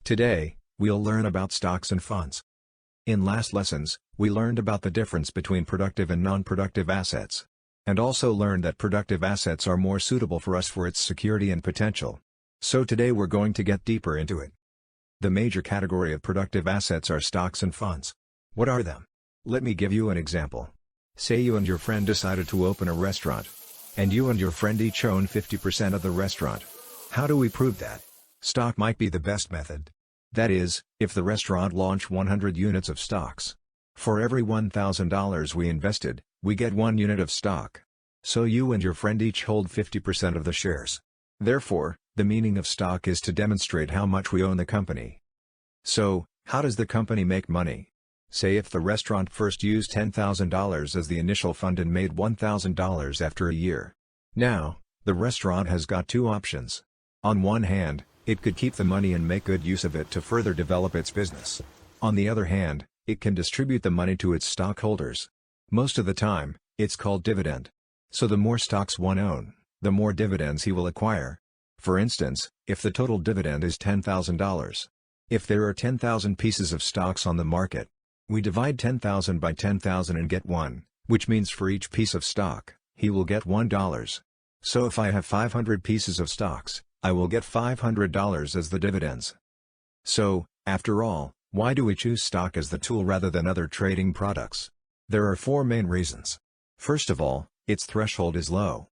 Today, we'll learn about stocks and funds. In last lessons, we learned about the difference between productive and non-productive assets. And also learned that productive assets are more suitable for us for its security and potential. So today we're going to get deeper into it. The major category of productive assets are stocks and funds. What are them? Let me give you an example. Say you and your friend decided to open a restaurant. And you and your friend each own 50% of the restaurant. How do we prove that? Stock might be the best method. That is, if the restaurant launched 100 units of stocks. For every $1,000 we invested, we get 1 unit of stock. So you and your friend each hold 50% of the shares. Therefore, the meaning of stock is to demonstrate how much we own the company. So, how does the company make money? Say if the restaurant first used $10,000 as the initial fund and made $1,000 after a year. Now, the restaurant has got two options. On one hand, it could keep the money and make good use of it to further develop its business. On the other hand, it can distribute the money to its stockholders. Most of the time, it's called dividend. So the more stocks one owns, the more dividends he will acquire. For instance, if the total dividend is $10,000. If there are 10,000 pieces of stocks on the market, we divide 10,000 by 10,000 and get 1, which means for each piece of stock, he will get $1. So if I have 500 pieces of stocks, I will get $500 as the dividends. So, after all, why do we choose stock as the tool rather than other trading products? There are 4 main reasons. First of all, its threshold is low.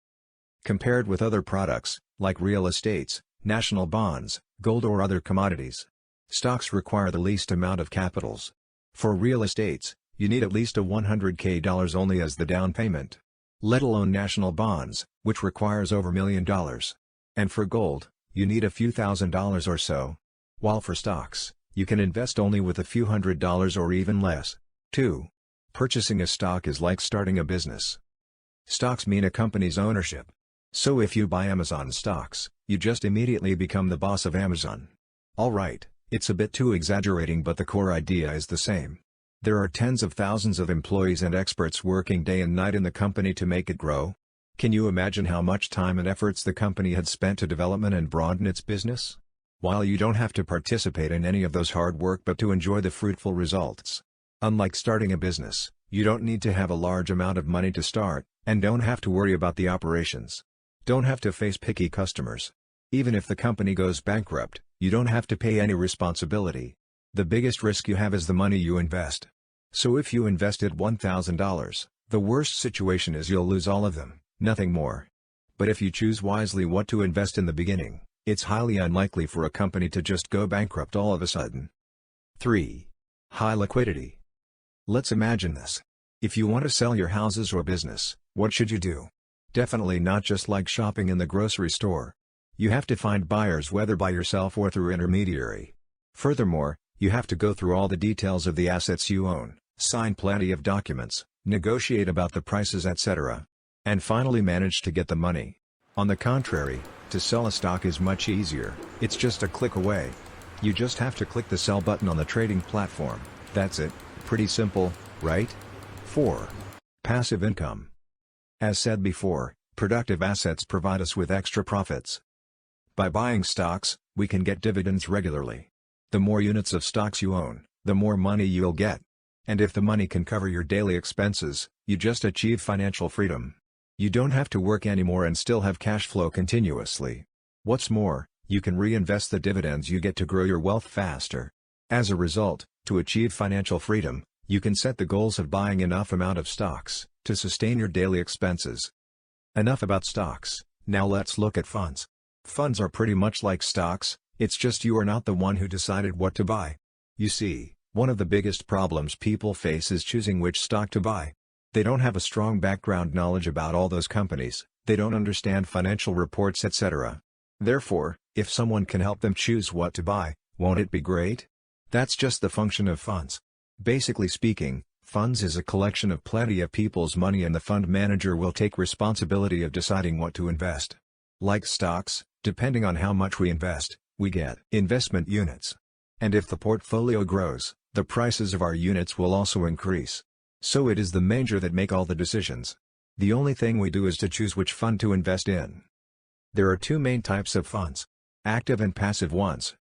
Compared with other products, like real estates, national bonds, gold or other commodities, stocks require the least amount of capitals. For real estates, you need at least a $100K only as the down payment. Let alone national bonds, which requires over $1 million. And for gold, you need a few $1,000s or so. While for stocks, you can invest only with a few $100s or even less. 2. Purchasing a stock is like starting a business. Stocks mean a company's ownership. So if you buy Amazon stocks, you just immediately become the boss of Amazon. Alright, it's a bit too exaggerating, but the core idea is the same. There are tens of thousands of employees and experts working day and night in the company to make it grow. Can you imagine how much time and efforts the company had spent to development and broaden its business? While you don't have to participate in any of those hard work but to enjoy the fruitful results. Unlike starting a business, you don't need to have a large amount of money to start, and don't have to worry about the operations. Don't have to face picky customers. Even if the company goes bankrupt, you don't have to pay any responsibility. The biggest risk you have is the money you invest. So if you invested $1,000, the worst situation is you'll lose all of them, nothing more. But if you choose wisely what to invest in the beginning, it's highly unlikely for a company to just go bankrupt all of a sudden. 3. High liquidity. Let's imagine this. If you want to sell your houses or business, what should you do? Definitely not just like shopping in the grocery store. You have to find buyers, whether by yourself or through intermediary. Furthermore, you have to go through all the details of the assets you own, sign plenty of documents, negotiate about the prices, etc. And finally manage to get the money. On the contrary, to sell a stock is much easier. It's just a click away. You just have to click the sell button on the trading platform. That's it. Pretty simple, right? 4. Passive income. As said before, productive assets provide us with extra profits. By buying stocks, we can get dividends regularly. The more units of stocks you own, the more money you'll get. And if the money can cover your daily expenses, you just achieve financial freedom. You don't have to work anymore and still have cash flow continuously. What's more, you can reinvest the dividends you get to grow your wealth faster. As a result, to achieve financial freedom, you can set the goals of buying enough amount of stocks to sustain your daily expenses. Enough about stocks, now let's look at funds. Funds are pretty much like stocks, it's just you are not the one who decided what to buy. You see, one of the biggest problems people face is choosing which stock to buy. They don't have a strong background knowledge about all those companies, they don't understand financial reports, etc. Therefore, if someone can help them choose what to buy, won't it be great? That's just the function of funds. Basically speaking, funds is a collection of plenty of people's money, and the fund manager will take responsibility of deciding what to invest. Like stocks, depending on how much we invest, we get investment units. And if the portfolio grows, the prices of our units will also increase. So it is the manager that make all the decisions. The only thing we do is to choose which fund to invest in. There are two main types of funds: active and passive ones.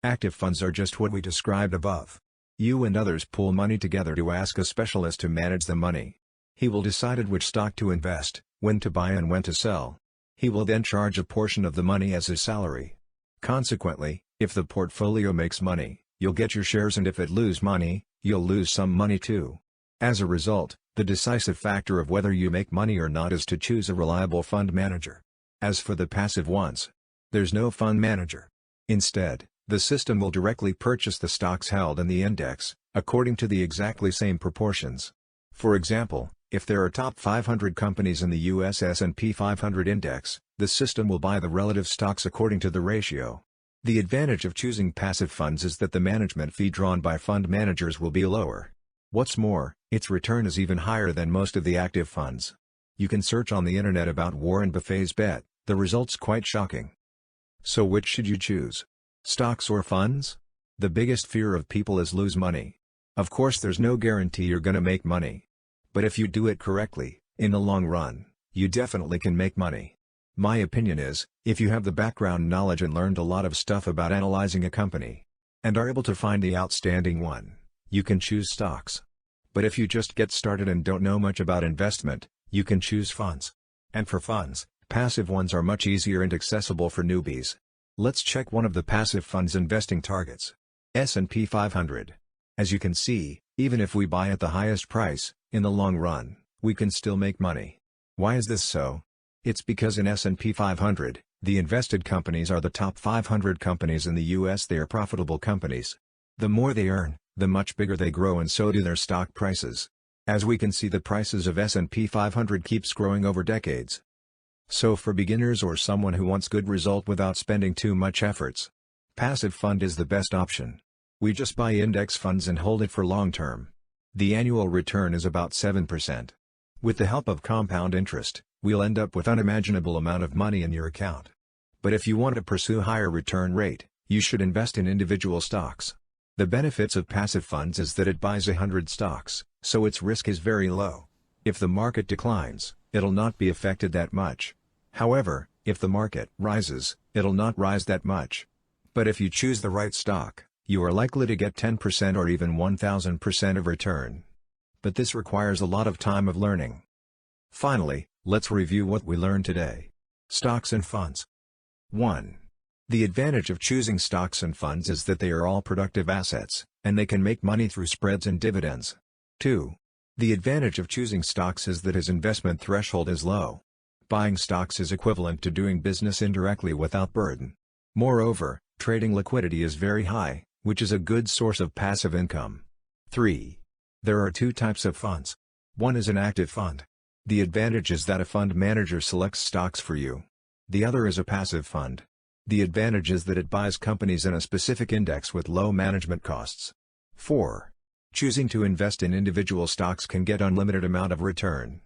Active funds are just what we described above. You and others pool money together to ask a specialist to manage the money. He will decide at which stock to invest, when to buy and when to sell. He will then charge a portion of the money as his salary. Consequently, if the portfolio makes money, you'll get your shares, and if it loses money, you'll lose some money too. As a result, the decisive factor of whether you make money or not is to choose a reliable fund manager. As for the passive ones, there's no fund manager. Instead, the system will directly purchase the stocks held in the index, according to the exactly same proportions. For example, if there are top 500 companies in the US S&P 500 index, the system will buy the relative stocks according to the ratio. The advantage of choosing passive funds is that the management fee drawn by fund managers will be lower. What's more, its return is even higher than most of the active funds. You can search on the internet about Warren Buffett's bet, the results quite shocking. So which should you choose? Stocks or funds? The biggest fear of people is lose money. Of course, there's no guarantee you're gonna make money. But if you do it correctly, in the long run, you definitely can make money. My opinion is, if you have the background knowledge and learned a lot of stuff about analyzing a company, and are able to find the outstanding one, you can choose stocks. But if you just get started and don't know much about investment, you can choose funds. And for funds, passive ones are much easier and accessible for newbies. Let's check one of the passive funds investing targets. S&P 500. As you can see, even if we buy at the highest price, in the long run, we can still make money. Why is this so? It's because in S&P 500, the invested companies are the top 500 companies in the US. They are profitable companies. The more they earn, the much bigger they grow, and so do their stock prices. As we can see, the prices of S&P 500 keeps growing over decades. So for beginners or someone who wants good result without spending too much efforts, passive fund is the best option. We just buy index funds and hold it for long term. The annual return is about 7%. With the help of compound interest, we'll end up with unimaginable amount of money in your account. But if you want to pursue higher return rate, you should invest in individual stocks. The benefits of passive funds is that it buys 100 stocks, so its risk is very low. If the market declines, it'll not be affected that much. However, if the market rises, it'll not rise that much. But if you choose the right stock, you are likely to get 10% or even 1000% of return. But this requires a lot of time of learning. Finally, let's review what we learned today. Stocks and funds. 1. The advantage of choosing stocks and funds is that they are all productive assets, and they can make money through spreads and dividends. 2. The advantage of choosing stocks is that his investment threshold is low. Buying stocks is equivalent to doing business indirectly without burden. Moreover, trading liquidity is very high, which is a good source of passive income. 3. There are two types of funds. One is an active fund. The advantage is that a fund manager selects stocks for you. The other is a passive fund. The advantage is that it buys companies in a specific index with low management costs. 4. Choosing to invest in individual stocks can get unlimited amount of return.